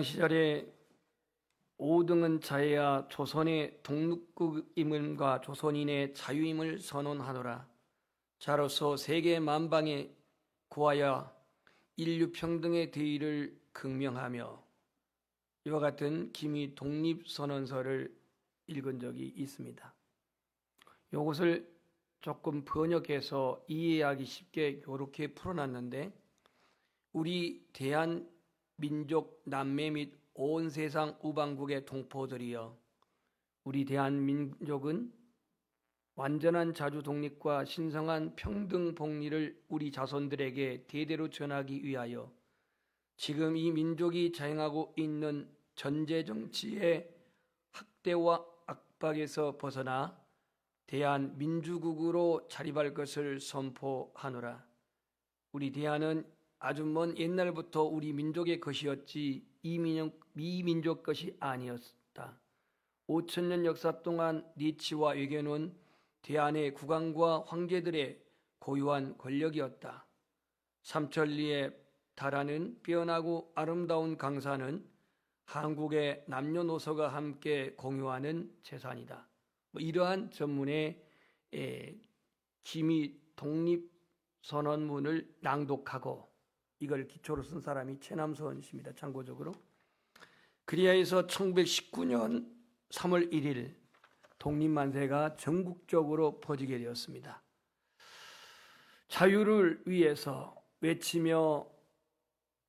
시절에 5등은 자해야 조선의 독립국임과 조선인의 자유임을 선언하노라. 자로서 세계 만방에 구하여 인류 평등의 대의를 극명하며 이와 같은 기미 독립선언서를 읽은 적이 있습니다. 이것을 조금 번역해서 이해하기 쉽게 이렇게 풀어놨는데, 우리 대한민족 남매 및 온 세상 우방국의 동포들이여, 우리 대한민족은 완전한 자주 독립과 신성한 평등 복리를 우리 자손들에게 대대로 전하기 위하여 지금 이 민족이 자행하고 있는 전제 정치의 학대와 압박에서 벗어나 대한민주국으로 자립할 것을 선포하노라. 우리 대한은 아주 먼 옛날부터 우리 민족의 것이었지 이민족 것이 아니었다. 5천년 역사 동안 리치와 외교는 대한의 국왕과 황제들의 고유한 권력이었다. 삼천리에 달하는 빼어나고 아름다운 강산은 한국의 남녀노소가 함께 공유하는 재산이다. 이러한 전문의 기미 독립선언문을 낭독하고 이걸 기초로 쓴 사람이 최남선 씨입니다. 참고적으로. 그리하여서 1919년 3월 1일 독립만세가 전국적으로 퍼지게 되었습니다. 자유를 위해서 외치며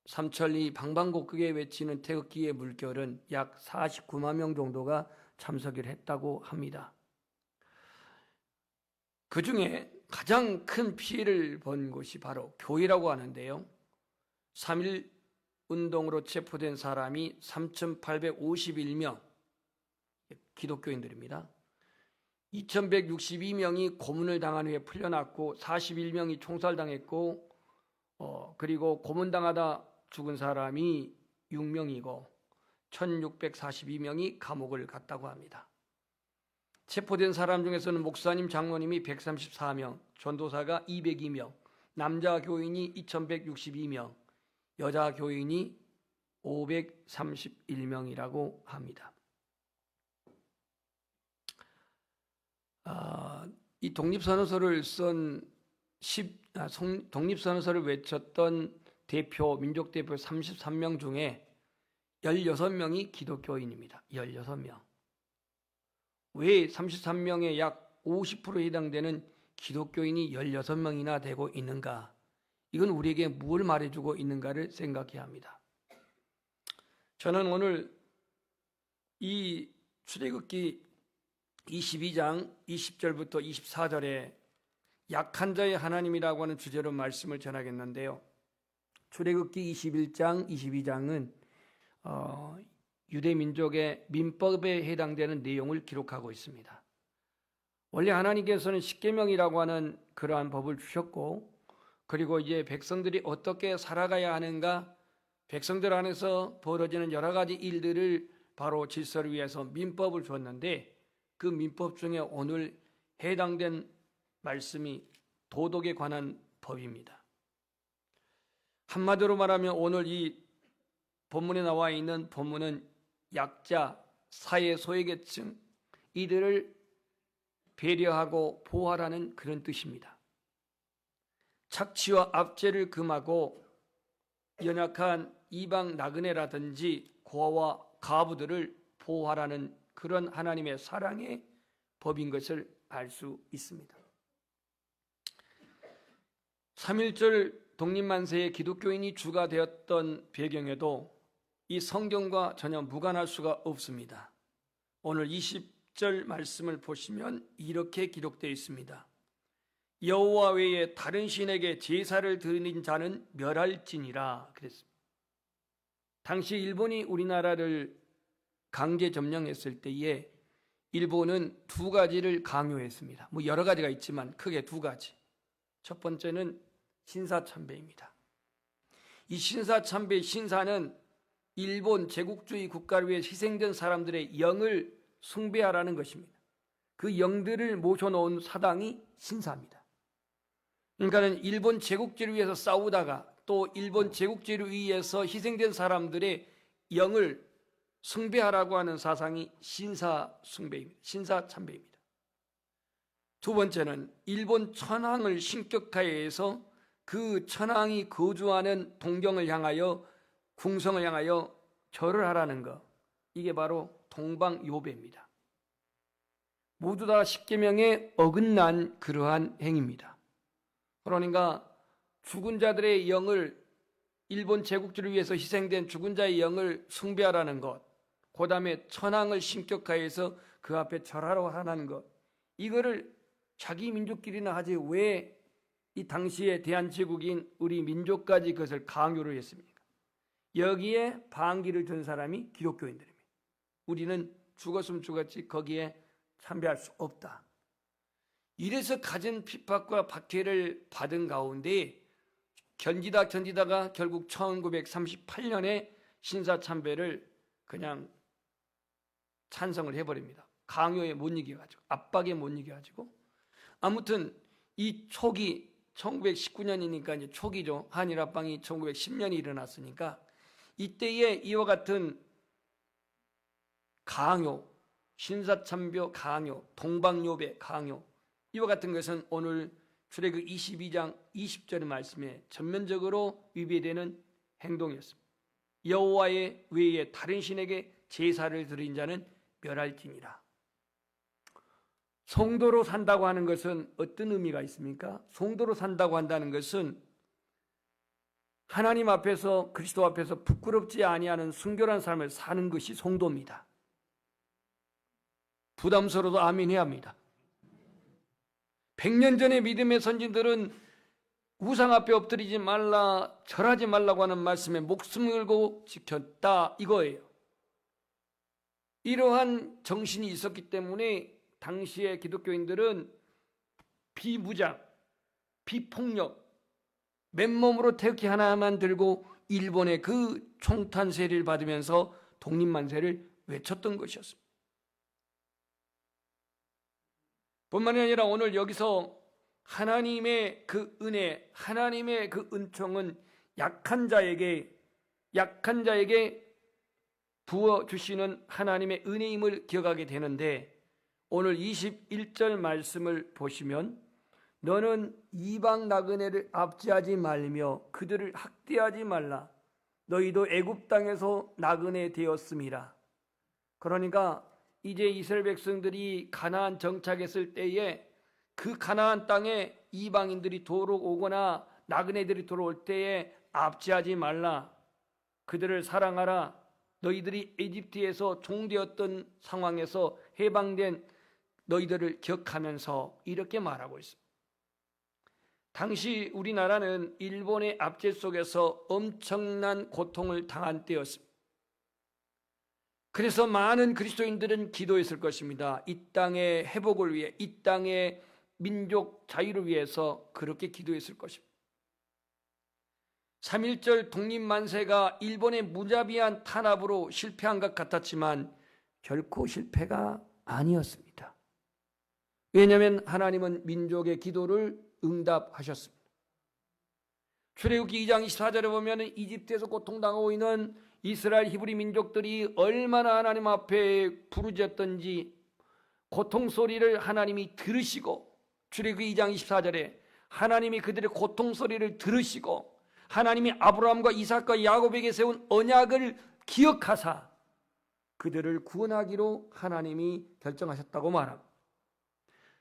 삼천리 방방곡곡에 외치는 태극기의 물결은 약 49만 명 정도가 참석을 했다고 합니다. 그 중에 가장 큰 피해를 본 곳이 바로 교회라고 하는데요. 3.1 운동으로 체포된 사람이 3,851명 기독교인들입니다. 2,162명이 고문을 당한 후에 풀려났고 41명이 총살당했고 그리고 고문당하다 죽은 사람이 6명이고 1,642명이 감옥을 갔다고 합니다. 체포된 사람 중에서는 목사님, 장로님이 134명, 전도사가 202명, 남자 교인이 2,162명, 여자 교인이 531명이라고 합니다. 이 독립선언서를 독립선언서를 외쳤던 민족 대표 33명 중에 16명이 기독교인입니다. 16명. 왜 33명의 약 50%에 해당되는 기독교인이 16명이나 되고 있는가? 이건 우리에게 무엇을 말해주고 있는가를 생각해야 합니다. 저는 오늘 이 출애굽기 22장 20절부터 24절에 약한 자의 하나님이라고 하는 주제로 말씀을 전하겠는데요. 출애굽기 21장 22장은 유대민족의 민법에 해당되는 내용을 기록하고 있습니다. 원래 하나님께서는 십계명이라고 하는 그러한 법을 주셨고, 그리고 이제 백성들이 어떻게 살아가야 하는가, 백성들 안에서 벌어지는 여러 가지 일들을 바로 질서를 위해서 민법을 줬는데, 그 민법 중에 오늘 해당된 말씀이 도덕에 관한 법입니다. 한마디로 말하면 오늘 이 본문에 나와 있는 본문은 약자, 사회 소외계층 이들을 배려하고 보호하라는 그런 뜻입니다. 착취와 압제를 금하고 연약한 이방 나그네라든지 고아와 가부들을 보호하라는 그런 하나님의 사랑의 법인 것을 알 수 있습니다. 3.1절 독립만세의 기독교인이 주가 되었던 배경에도 이 성경과 전혀 무관할 수가 없습니다. 오늘 20절 말씀을 보시면 이렇게 기록되어 있습니다. 여호와 외에 다른 신에게 제사를 드린 자는 멸할지니라 그랬습니다. 당시 일본이 우리나라를 강제 점령했을 때에 일본은 두 가지를 강요했습니다. 여러 가지가 있지만 크게 두 가지. 첫 번째는 신사참배입니다. 이 신사참배, 신사는 일본 제국주의 국가를 위해 희생된 사람들의 영을 숭배하라는 것입니다. 그 영들을 모셔놓은 사당이 신사입니다. 그러니까는 일본 제국주의를 위해서 싸우다가 또 일본 제국주의를 위해서 희생된 사람들의 영을 숭배하라고 하는 사상이 신사숭배입니다. 신사참배입니다. 두 번째는 일본 천황을 신격화해 해서 그 천황이 거주하는 동경을 향하여 궁성을 향하여 절을 하라는 것, 이게 바로 동방요배입니다. 모두 다 십계명에 어긋난 그러한 행위입니다. 그러니까 죽은 자들의 영을, 일본 제국주를 위해서 희생된 죽은 자의 영을 숭배하라는 것, 그 다음에 천황을 신격화해서 그 앞에 절하러 하라는 것, 이거를 자기 민족끼리나 하지 왜 이 당시에 대한제국인 우리 민족까지 그것을 강요를 했습니까? 여기에 반기를 든 사람이 기독교인들입니다. 우리는 죽었으면 죽었지 거기에 참배할 수 없다. 이래서 갖은 핍박과 박해를 받은 가운데 견디다가 결국 1938년에 신사참배를 그냥 찬성을 해버립니다. 강요에 못 이겨가지고, 압박에 못 이겨가지고. 아무튼 이 초기 1919년이니까 이제 초기죠. 한일합방이 1910년에 일어났으니까 이때에 이와 같은 강요, 신사참배 강요, 동방요배 강요, 이와 같은 것은 오늘 출애굽 22장 20절의 말씀에 전면적으로 위배되는 행동이었습니다. 여호와의 외에 다른 신에게 제사를 드린 자는 멸할지니라. 성도로 산다고 하는 것은 어떤 의미가 있습니까? 성도로 산다고 한다는 것은 하나님 앞에서, 그리스도 앞에서 부끄럽지 아니하는 순결한 삶을 사는 것이 성도입니다. 부담스러워도 아멘 해야 합니다. 100년 전의 믿음의 선진들은 우상 앞에 엎드리지 말라, 절하지 말라고 하는 말씀에 목숨을 걸고 지켰다, 이거예요. 이러한 정신이 있었기 때문에 당시의 기독교인들은 비무장, 비폭력, 맨몸으로 태극기 하나만 들고 일본의 그 총탄 세례를 받으면서 독립만세를 외쳤던 것이었습니다. 뿐만이 아니라 오늘 여기서 하나님의 그 은혜, 하나님의 그 은총은 약한 자에게 부어주시는 하나님의 은혜임을 기억하게 되는데, 오늘 21절 말씀을 보시면 너는 이방 나그네를 압제하지 말며 그들을 학대하지 말라. 너희도 애굽 땅에서 나그네 되었음이라. 그러니까 이제 이스라엘 백성들이 가나안 정착했을 때에 그 가나안 땅에 이방인들이 들어오거나 나그네들이 들어올 때에 압제하지 말라. 그들을 사랑하라. 너희들이 이집트에서 종되었던 상황에서 해방된 너희들을 기억하면서 이렇게 말하고 있습니다. 당시 우리나라는 일본의 압제 속에서 엄청난 고통을 당한 때였습니다. 그래서 많은 그리스도인들은 기도했을 것입니다. 이 땅의 회복을 위해, 이 땅의 민족 자유를 위해서 그렇게 기도했을 것입니다. 3.1절 독립만세가 일본의 무자비한 탄압으로 실패한 것 같았지만 결코 실패가 아니었습니다. 왜냐하면 하나님은 민족의 기도를 응답하셨습니다. 출애굽기 2장 24절에 보면 이집트에서 고통당하고 있는 이스라엘 히브리 민족들이 얼마나 하나님 앞에 부르짖었던지 고통 소리를 하나님이 들으시고, 출애굽기 2장 24절에 하나님이 그들의 고통 소리를 들으시고 하나님이 아브라함과 이삭과 야곱에게 세운 언약을 기억하사 그들을 구원하기로 하나님이 결정하셨다고 말합니다.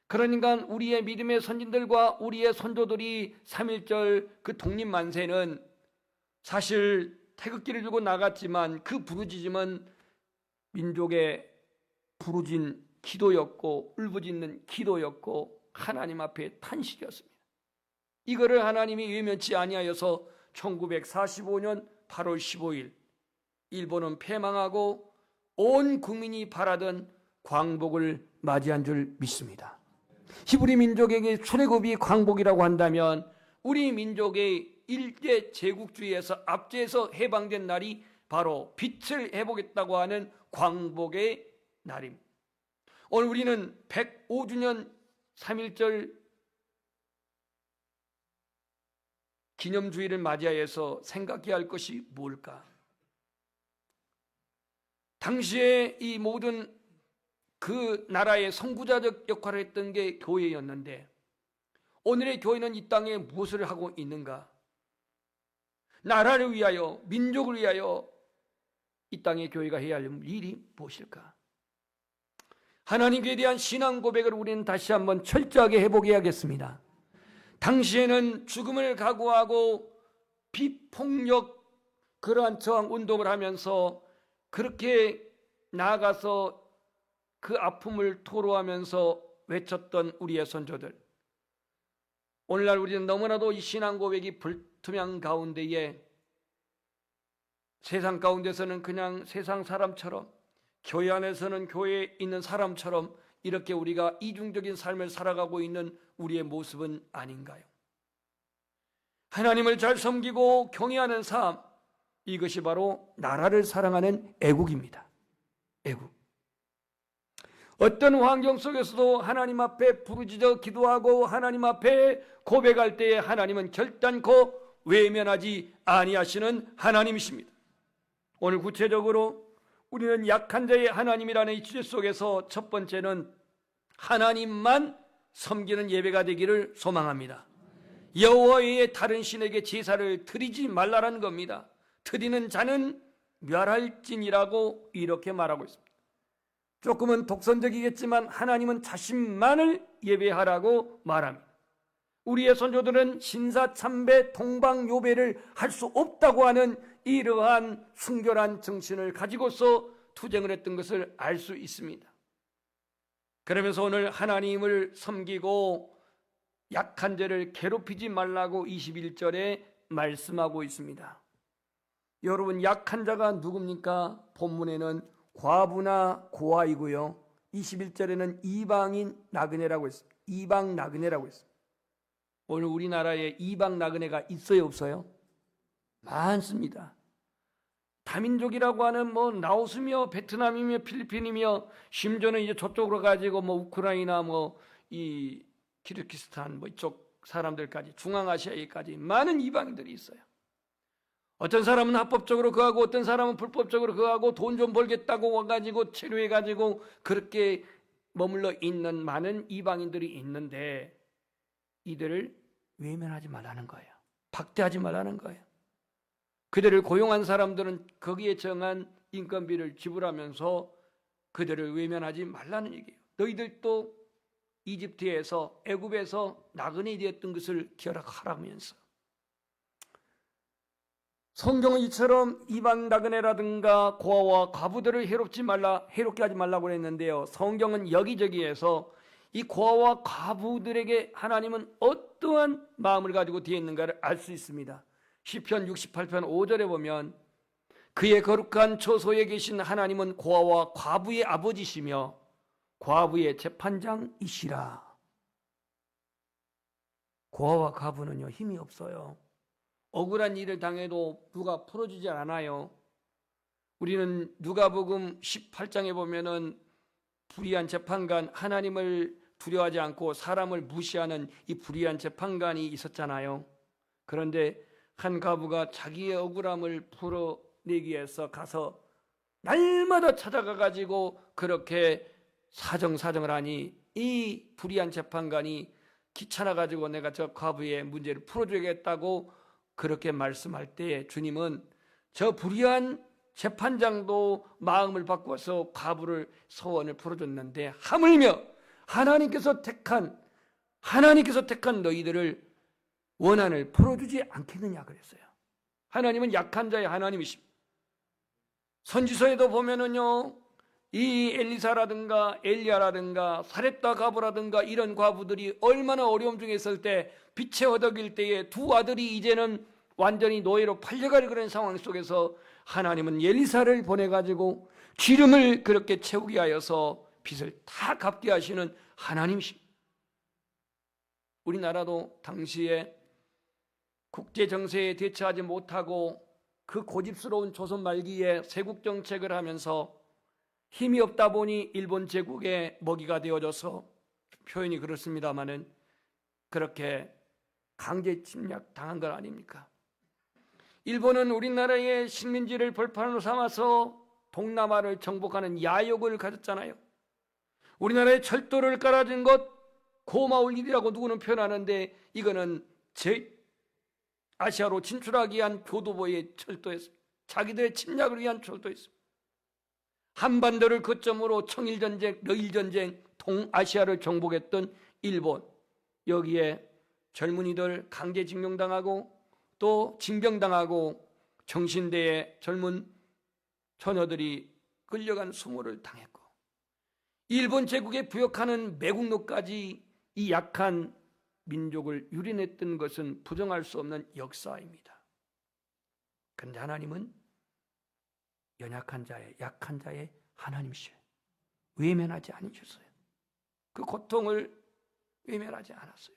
그러니까 우리의 믿음의 선진들과 우리의 선조들이 3.1절 그 독립만세는 사실 태극기를 들고 나갔지만 그 부르짖음은 민족의 부르짖은 기도였고 울부짖는 기도였고 하나님 앞에 탄식이었습니다. 이거를 하나님이 외면치 아니하여서 1945년 8월 15일 일본은 패망하고 온 국민이 바라던 광복을 맞이한 줄 믿습니다. 히브리 민족에게 출애굽이 광복이라고 한다면 우리 민족의 일제 제국주의에서 압제해서 해방된 날이 바로 빛을 해보겠다고 하는 광복의 날입니다. 오늘 우리는 105주년 3.1절 기념주의를 맞이하여서 생각해야 할 것이 뭘까? 당시에 이 모든 그 나라의 선구자적 역할을 했던 게 교회였는데, 오늘의 교회는 이 땅에 무엇을 하고 있는가? 나라를 위하여, 민족을 위하여 이 땅의 교회가 해야 할 일이 무엇일까? 하나님께 대한 신앙 고백을 우리는 다시 한번 철저하게 해보게야겠습니다. 당시에는 죽음을 각오하고 비폭력 그러한 저항 운동을 하면서 그렇게 나아가서 그 아픔을 토로하면서 외쳤던 우리의 선조들, 오늘날 우리는 너무나도 이 신앙 고백이 불투명 가운데에 세상 가운데서는 그냥 세상 사람처럼, 교회 안에서는 교회에 있는 사람처럼 이렇게 우리가 이중적인 삶을 살아가고 있는 우리의 모습은 아닌가요? 하나님을 잘 섬기고 경외하는 삶, 이것이 바로 나라를 사랑하는 애국입니다. 애국. 어떤 환경 속에서도 하나님 앞에 부르짖어 기도하고 하나님 앞에 고백할 때에 하나님은 결단코 외면하지 아니하시는 하나님이십니다. 오늘 구체적으로 우리는 약한 자의 하나님이라는 이 주제 속에서 첫 번째는 하나님만 섬기는 예배가 되기를 소망합니다. 여호와 외에 다른 신에게 제사를 드리지 말라는 겁니다. 드리는 자는 멸할지니라고 이렇게 말하고 있습니다. 조금은 독선적이겠지만 하나님은 자신만을 예배하라고 말합니다. 우리의 선조들은 신사 참배 동방 요배를 할 수 없다고 하는 이러한 순결한 정신을 가지고서 투쟁을 했던 것을 알 수 있습니다. 그러면서 오늘 하나님을 섬기고 약한 자를 괴롭히지 말라고 21절에 말씀하고 있습니다. 여러분, 약한 자가 누굽니까? 본문에는 과부나 고아이고요, 21절에는 이방인 나그네라고 했습니다. 이방 나그네라고 했습니다. 오늘 우리나라에 이방 나그네가 있어요, 없어요? 많습니다. 다민족이라고 하는 라오스며 베트남이며 필리핀이며 심지어는 이제 저쪽으로 가지고 우크라이나 이 키르기스탄 이쪽 사람들까지 중앙아시아에까지 많은 이방인들이 있어요. 어떤 사람은 합법적으로 그하고 어떤 사람은 불법적으로 그하고 돈 좀 벌겠다고 와가지고 체류해가지고 그렇게 머물러 있는 많은 이방인들이 있는데, 이들을 외면하지 말라는 거예요. 박대하지 말라는 거예요. 그들을 고용한 사람들은 거기에 정한 인건비를 지불하면서 그들을 외면하지 말라는 얘기예요. 너희들도 이집트에서 애굽에서 나그네 되었던 것을 기억하라면서. 성경은 이처럼 이방 나그네라든가 고아와 과부들을 해롭게 하지 말라고 했는데요, 성경은 여기저기에서 이 고아와 과부들에게 하나님은 어떠한 마음을 가지고 되어 있는가를 알 수 있습니다. 시편 68편 5절에 보면 그의 거룩한 처소에 계신 하나님은 고아와 과부의 아버지시며 과부의 재판장이시라. 고아와 과부는요, 힘이 없어요. 억울한 일을 당해도 누가 풀어주지 않아요. 우리는 누가복음 18장에 보면은 불의한 재판관, 하나님을 두려워하지 않고 사람을 무시하는 이 불의한 재판관이 있었잖아요. 그런데 한 과부가 자기의 억울함을 풀어내기 위해서 가서 날마다 찾아가 가지고 그렇게 사정을 하니 이 불의한 재판관이 귀찮아 가지고 내가 저 과부의 문제를 풀어주겠다고 그렇게 말씀할 때에 주님은 저 불의한 재판장도 마음을 바꿔서 과부를 소원을 풀어줬는데 하물며 하나님께서 택한 너희들을 원한을 풀어주지 않겠느냐 그랬어요. 하나님은 약한 자의 하나님이십니다. 선지서에도 보면은요, 이 엘리사라든가 엘리야라든가 사렙다 과부라든가 이런 과부들이 얼마나 어려움 중에 있을 때 빛의 허덕일 때에 두 아들이 이제는 완전히 노예로 팔려갈 그런 상황 속에서 하나님은 엘리사를 보내가지고 기름을 그렇게 채우게 하여서 빚을 다 갚게 하시는 하나님이십니다. 우리나라도 당시에 국제 정세에 대처하지 못하고 그 고집스러운 조선 말기에 세국 정책을 하면서 힘이 없다 보니 일본 제국의 먹이가 되어져서, 표현이 그렇습니다마는 그렇게 강제 침략 당한 건 아닙니까? 일본은 우리나라의 식민지를 벌판으로 삼아서 동남아를 정복하는 야욕을 가졌잖아요. 우리나라에 철도를 깔아준 것 고마울 일이라고 누구는 표현하는데 이거는 아시아로 진출하기 위한 교도보의 철도였습니다. 자기들의 침략을 위한 철도였습니다. 한반도를 거점으로 청일전쟁, 러일전쟁, 동아시아를 정복했던 일본, 여기에 젊은이들 강제징용당하고 또 징병당하고 정신대의 젊은 처녀들이 끌려간 수모를 당했고, 일본 제국에 부역하는 매국노까지 이 약한 민족을 유린했던 것은 부정할 수 없는 역사입니다. 그런데 하나님은 연약한 자의, 약한 자의 하나님이셔요. 외면하지 않으셨어요. 그 고통을 외면하지 않았어요.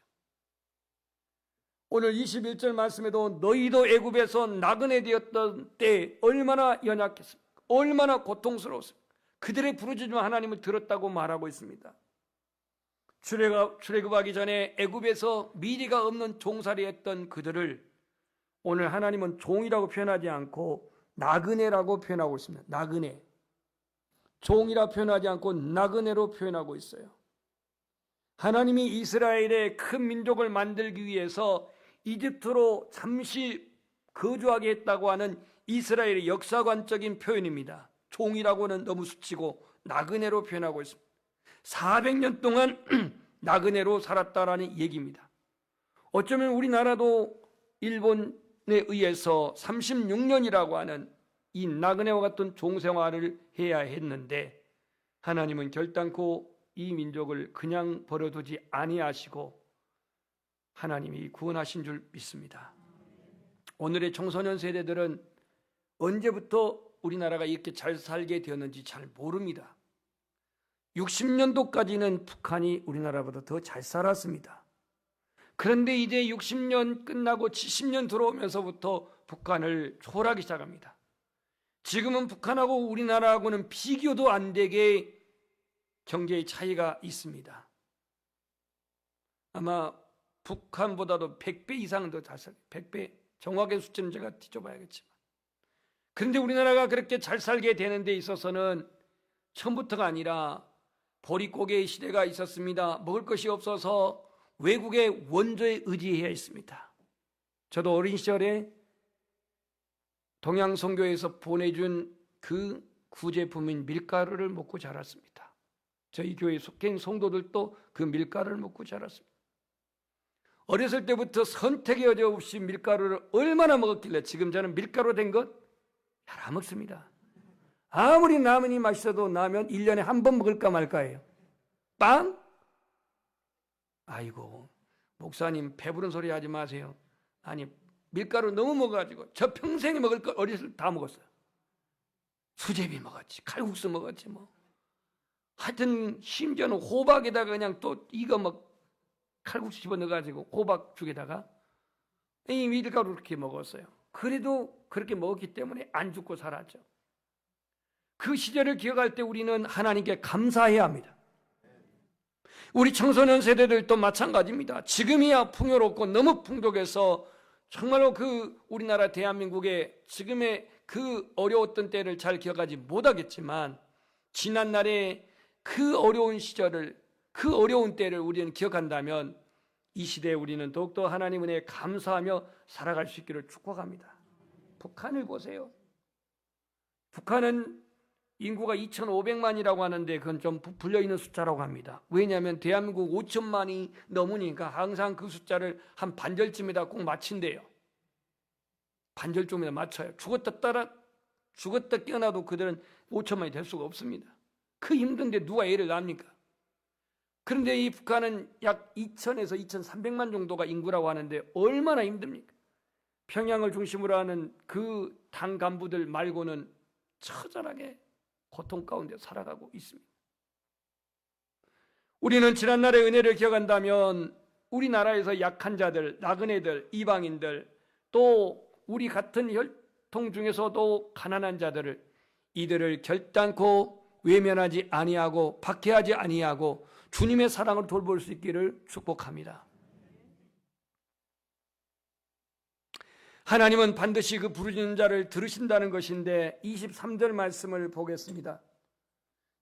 오늘 21절 말씀에도 너희도 애굽에서 나그네 되었던 때 얼마나 연약했습니까? 얼마나 고통스러웠습니까? 그들의 부르짖음 하나님을 들었다고 말하고 있습니다. 출애굽하기 전에 애굽에서 미리가 없는 종살이했던 그들을 오늘 하나님은 종이라고 표현하지 않고 나그네라고 표현하고 있습니다. 나그네. 종이라 표현하지 않고 나그네로 표현하고 있어요. 하나님이 이스라엘의 큰 민족을 만들기 위해서 이집트로 잠시 거주하게 했다고 하는 이스라엘의 역사관적인 표현입니다. 종이라고는 너무 수치고 나그네로 표현하고 있습니다. 400년 동안 나그네로 살았다라는 얘기입니다. 어쩌면 우리나라도 일본에 의해서 36년이라고 하는 이 나그네와 같은 종생활을 해야 했는데 하나님은 결단코 이 민족을 그냥 버려두지 아니하시고 하나님이 구원하신 줄 믿습니다. 오늘의 청소년 세대들은 언제부터 우리나라가 이렇게 잘 살게 되었는지 잘 모릅니다. 60년도까지는 북한이 우리나라보다 더 잘 살았습니다. 그런데 이제 60년 끝나고 70년 들어오면서부터 북한을 초월하기 시작합니다. 지금은 북한하고 우리나라하고는 비교도 안 되게 경제의 차이가 있습니다. 아마 북한보다도 100배 이상 더 잘 살게, 100배, 정확한 숫자는 제가 뒤져봐야겠지만. 그런데 우리나라가 그렇게 잘 살게 되는 데 있어서는 처음부터가 아니라 보릿고개의 시대가 있었습니다. 먹을 것이 없어서 외국의 원조에 의지해야 했습니다. 저도 어린 시절에 동양선교에서 보내준 그 구제품인 밀가루를 먹고 자랐습니다. 저희 교회 속해 있는 성도들도 그 밀가루를 먹고 자랐습니다. 어렸을 때부터 선택의 여지 없이 밀가루를 얼마나 먹었길래 지금 저는 밀가루 된 것 잘 안 먹습니다. 아무리 라면이 맛있어도 라면 1년에 한 번 먹을까 말까예요. 빵? 아이고 목사님 배부른 소리 하지 마세요. 아니 밀가루 너무 먹어가지고 저 평생에 먹을 거 어렸을 때 다 먹었어요. 수제비 먹었지, 칼국수 먹었지 뭐. 하여튼 심지어는 호박에다가 그냥 또 이거 막 칼국수 집어넣어가지고 호박죽에다가 이 밀가루 그렇게 먹었어요. 그래도 그렇게 먹었기 때문에 안 죽고 살았죠. 그 시절을 기억할 때 우리는 하나님께 감사해야 합니다. 우리 청소년 세대들도 마찬가지입니다. 지금이야 풍요롭고 너무 풍족해서 정말로 그 우리나라 대한민국의 지금의 그 어려웠던 때를 잘 기억하지 못하겠지만 지난날의 그 어려운 시절을, 그 어려운 때를 우리는 기억한다면 이 시대에 우리는 더욱더 하나님 은혜에 감사하며 살아갈 수 있기를 축복합니다. 북한을 보세요. 북한은 인구가 2,500만이라고 하는데 그건 좀 부풀려 있는 숫자라고 합니다. 왜냐하면 대한민국 5천만이 넘으니까 항상 그 숫자를 한 반절쯤에다 꼭 맞춘대요. 반절쯤에다 맞춰요. 죽었다 깨어나도 그들은 5천만이 될 수가 없습니다. 그 힘든데 누가 애를 낳습니까? 그런데 이 북한은 약 2,000에서 2,300만 정도가 인구라고 하는데 얼마나 힘듭니까? 평양을 중심으로 하는 그 당 간부들 말고는 처절하게 고통 가운데 살아가고 있습니다. 우리는 지난날의 은혜를 기억한다면 우리나라에서 약한 자들, 나그네들, 이방인들, 또 우리 같은 혈통 중에서도 가난한 자들을, 이들을 결단코 외면하지 아니하고 박해하지 아니하고 주님의 사랑을 돌볼 수 있기를 축복합니다. 하나님은 반드시 그 부르짖는 자를 들으신다는 것인데 23절 말씀을 보겠습니다.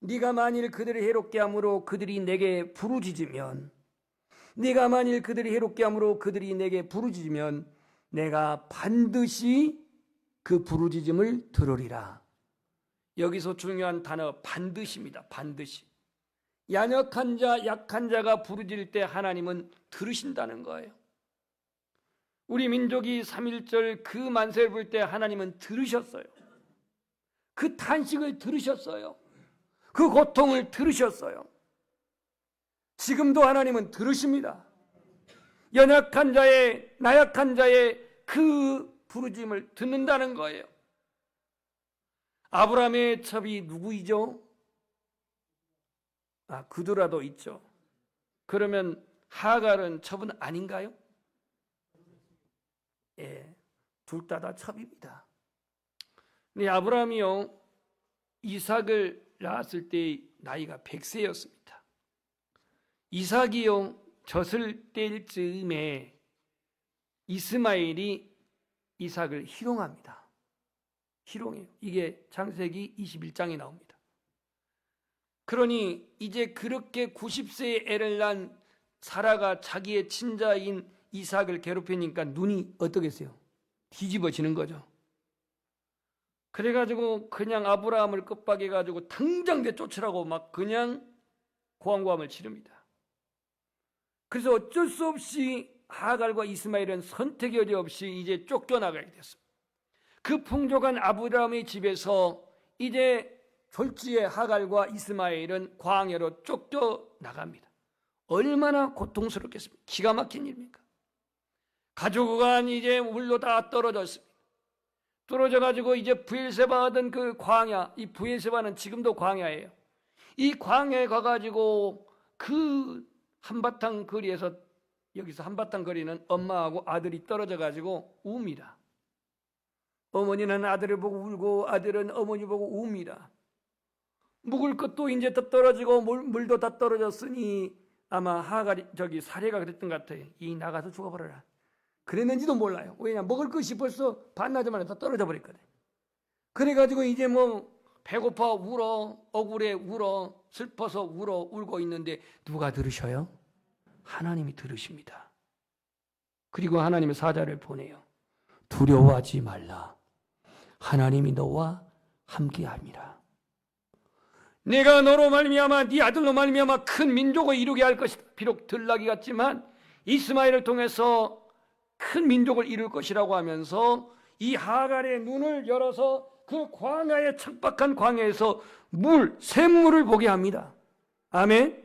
네가 만일 그들을 해롭게 함으로 그들이 내게 부르짖으면, 네가 만일 그들이 해롭게 함으로 그들이 내게 부르짖으면 내가 반드시 그 부르짖음을 들으리라. 여기서 중요한 단어 반드시입니다. 반드시. 연약한 자, 약한 자가 부르짖을 때 하나님은 들으신다는 거예요. 우리 민족이 3.1절 그 만세를 볼 때 하나님은 들으셨어요. 그 탄식을 들으셨어요. 그 고통을 들으셨어요. 지금도 하나님은 들으십니다. 연약한 자의, 나약한 자의 그 부르짖음을 듣는다는 거예요. 아브라함의 첩이 누구이죠? 그도라도 있죠. 그러면 하갈은 첩은 아닌가요? 예, 둘 다 첩입니다. 근데 아브라함이요, 이삭을 낳았을 때 나이가 100세였습니다. 이삭이요, 젖을 뗄 즈음에 이스마엘이 이삭을 희롱합니다. 희롱해요. 이게 창세기 21장에 나옵니다. 그러니 이제 그렇게 90세에 애를 낳은 사라가 자기의 친자인 이삭을 괴롭히니까 눈이 어떻겠어요? 뒤집어지는 거죠. 그래가지고 그냥 아브라함을 끝박해가지고 당장 내쫓으라고 막 그냥 고함고함을 치릅니다. 그래서 어쩔 수 없이 하갈과 이스마엘은 선택의 여지 없이 이제 쫓겨나가게 됐습니다. 그 풍족한 아브라함의 집에서 이제 졸지에 하갈과 이스마엘은 광야로 쫓겨나갑니다. 얼마나 고통스럽겠습니까? 기가 막힌 일입니까? 가족은 이제 물로 다 떨어졌습니다. 떨어져가지고 이제 브엘세바 하던 그 광야, 이 브엘세바는 지금도 광야예요. 이 광야에 가가지고 그 한바탕 거리에서, 여기서 한바탕 거리는 엄마하고 아들이 떨어져가지고 웁니다. 어머니는 아들을 보고 울고 아들은 어머니 보고 웁니다. 묵을 것도 이제 다 떨어지고 물도 다 떨어졌으니 아마 하갈이 사례가 그랬던 것 같아요. 이 나가서 죽어버려라. 그랬는지도 몰라요. 왜냐, 먹을 것이 벌써 반나절만에 다 떨어져 버렸거든. 그래가지고 이제 뭐 배고파 울어, 억울해 울어, 슬퍼서 울어, 울고 있는데 누가 들으셔요? 하나님이 들으십니다. 그리고 하나님의 사자를 보내요. 두려워하지 말라. 하나님이 너와 함께함이라. 내가 너로 말미암아 네 아들로 말미암아 큰 민족을 이루게 할 것이다. 비록 들나귀 같지만 이스마엘을 통해서 큰 민족을 이룰 것이라고 하면서 이 하갈의 눈을 열어서 그 광야의 척박한 광야에서 샘물을 보게 합니다. 아멘.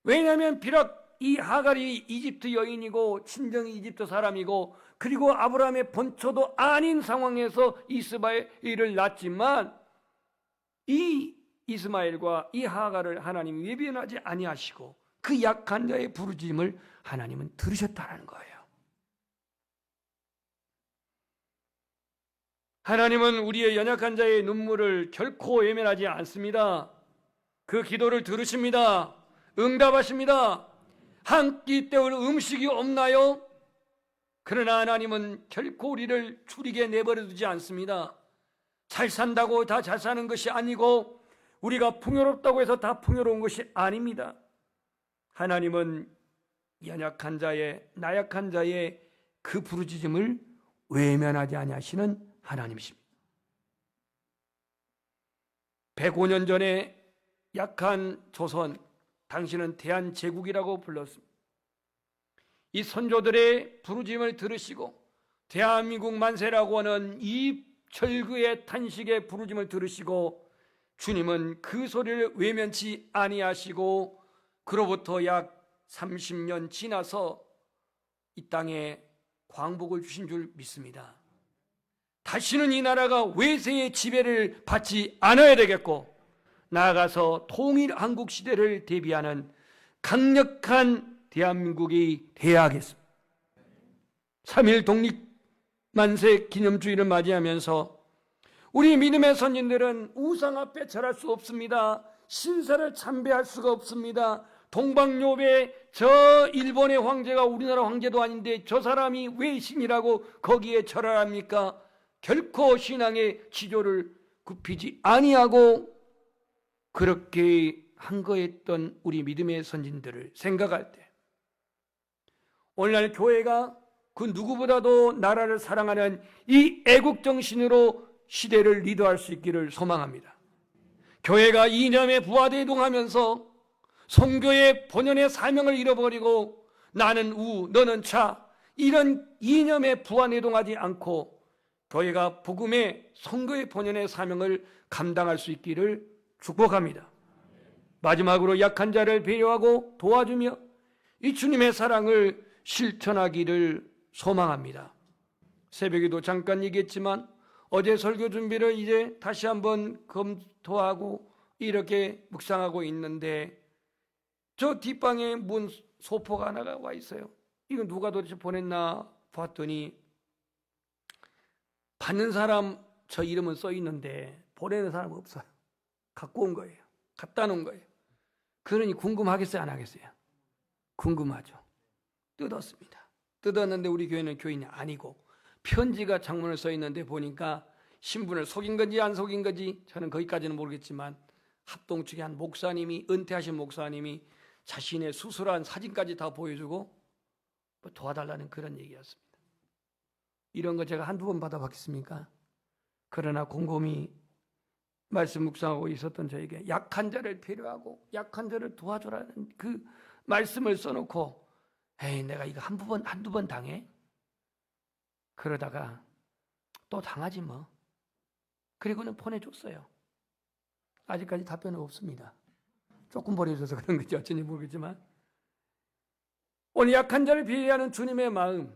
왜냐하면 비록 이 하갈이 이집트 여인이고 친정이 이집트 사람이고 그리고 아브라함의 본처도 아닌 상황에서 이스마엘을 낳았지만 이 이스마엘과 이 하갈을 하나님이 외면하지 아니하시고 그 약한 자의 부르짖음을 하나님은 들으셨다는 거예요. 하나님은 우리의 연약한 자의 눈물을 결코 외면하지 않습니다. 그 기도를 들으십니다. 응답하십니다. 한 끼 때울 음식이 없나요? 그러나 하나님은 결코 우리를 줄이게 내버려 두지 않습니다. 잘 산다고 다 잘 사는 것이 아니고 우리가 풍요롭다고 해서 다 풍요로운 것이 아닙니다. 하나님은 연약한 자의, 나약한 자의 그 부르짖음을 외면하지 아니하시는 하나님이십니다. 105년 전에 약한 조선, 당신은 대한제국이라고 불렀습니다. 이 선조들의 부르짖음을 들으시고 대한민국 만세라고 하는 이 절규의 탄식의 부르짖음을 들으시고 주님은 그 소리를 외면치 아니하시고 그로부터 약 30년 지나서 이 땅에 광복을 주신 줄 믿습니다. 다시는 이 나라가 외세의 지배를 받지 않아야 되겠고 나아가서 통일 한국 시대를 대비하는 강력한 대한민국이 되어야 하겠습니다. 3.1 독립만세 기념주의를 맞이하면서 우리 믿음의 선진들은 우상 앞에 절할 수 없습니다. 신사를 참배할 수가 없습니다. 동방요배 저 일본의 황제가 우리나라 황제도 아닌데 저 사람이 왜 신이라고 거기에 절하랍니까? 결코 신앙의 지조를 굽히지 아니하고 그렇게 한거했던 우리 믿음의 선진들을 생각할 때 오늘날 교회가 그 누구보다도 나라를 사랑하는 이 애국 정신으로 시대를 리드할 수 있기를 소망합니다. 교회가 이념에 부하대동하면서 선교의 본연의 사명을 잃어버리고 나는 우 너는 자 이런 이념에 부하내동하지 않고 교회가 복음의 선교의 본연의 사명을 감당할 수 있기를 축복합니다. 마지막으로 약한 자를 배려하고 도와주며 이 주님의 사랑을 실천하기를 소망합니다. 새벽에도 잠깐 얘기했지만 어제 설교 준비를 이제 다시 한번 검토하고 이렇게 묵상하고 있는데 저 뒷방에 문 소포가 하나가 와 있어요. 이거 누가 도대체 보냈나 봤더니 받는 사람 저 이름은 써 있는데 보내는 사람 없어요. 갖고 온 거예요. 갖다 놓은 거예요. 그러니 궁금하겠어요? 안 하겠어요? 궁금하죠. 뜯었습니다. 뜯었는데 우리 교회는 교인이 아니고 편지가 장문을 써 있는데 보니까 신분을 속인 건지 안 속인 건지 저는 거기까지는 모르겠지만 합동 측의 한 목사님이 은퇴하신 목사님이 자신의 수술한 사진까지 다 보여주고 도와달라는 그런 얘기였습니다. 이런 거 제가 한두 번 받아봤겠습니까? 그러나 곰곰이 말씀 묵상하고 있었던 저에게 약한 자를 배려하고 약한 자를 도와주라는 그 말씀을 써놓고 에이 내가 이거 한두 번 당해? 그러다가 또 당하지 뭐. 그리고는 보내줬어요. 아직까지 답변은 없습니다. 조금 보내줘서 그런 건지 어쩐지 모르겠지만 오늘 약한 자를 배려하는 주님의 마음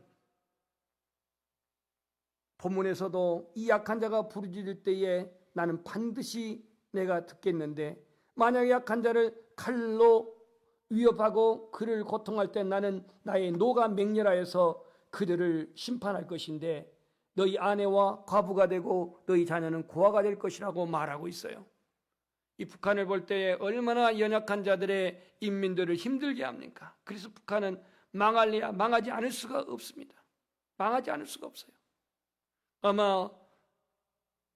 본문에서도 이 약한 자가 부르짖을 때에 나는 반드시 내가 듣겠는데 만약에 약한 자를 칼로 위협하고 그를 고통할 때 나는 나의 노가 맹렬하여서 그들을 심판할 것인데 너희 아내와 과부가 되고 너희 자녀는 고아가 될 것이라고 말하고 있어요. 이 북한을 볼 때 얼마나 연약한 자들의 인민들을 힘들게 합니까? 그래서 북한은 망할래야 망하지 않을 수가 없습니다. 망하지 않을 수가 없어요. 아마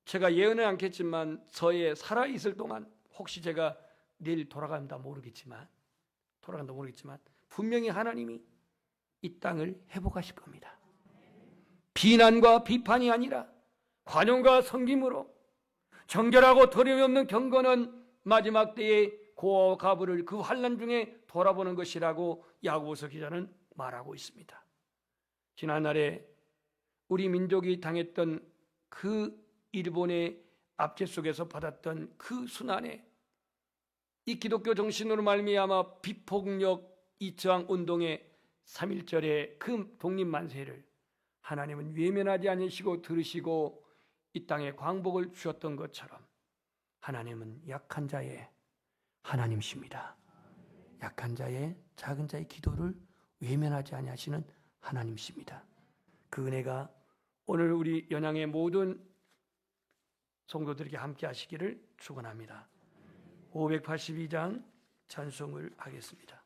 제가 예언은 않겠지만 저의 살아있을 동안 혹시 제가 내일 돌아간다 모르겠지만 분명히 하나님이 이 땅을 회복하실 겁니다. 비난과 비판이 아니라 관용과 섬김으로 정결하고 더러움이 없는 경건은 마지막 때에 고아와 과부를 그 환난 중에 돌아보는 것이라고 야고보서 기자는 말하고 있습니다. 지난날에 우리 민족이 당했던 그 일본의 압제 속에서 받았던 그 순환에 이 기독교 정신으로 말미암아 비폭력 이저항 운동의 3.1절의 그 독립만세를 하나님은 외면하지 않으시고 들으시고 이 땅에 광복을 주셨던 것처럼 하나님은 약한 자의 하나님이십니다. 약한 자의 작은 자의 기도를 외면하지 아니하시는 하나님이십니다. 그 은혜가 오늘 우리 연양의 모든 성도들에게 함께 하시기를 축원합니다. 582장 찬송을 하겠습니다.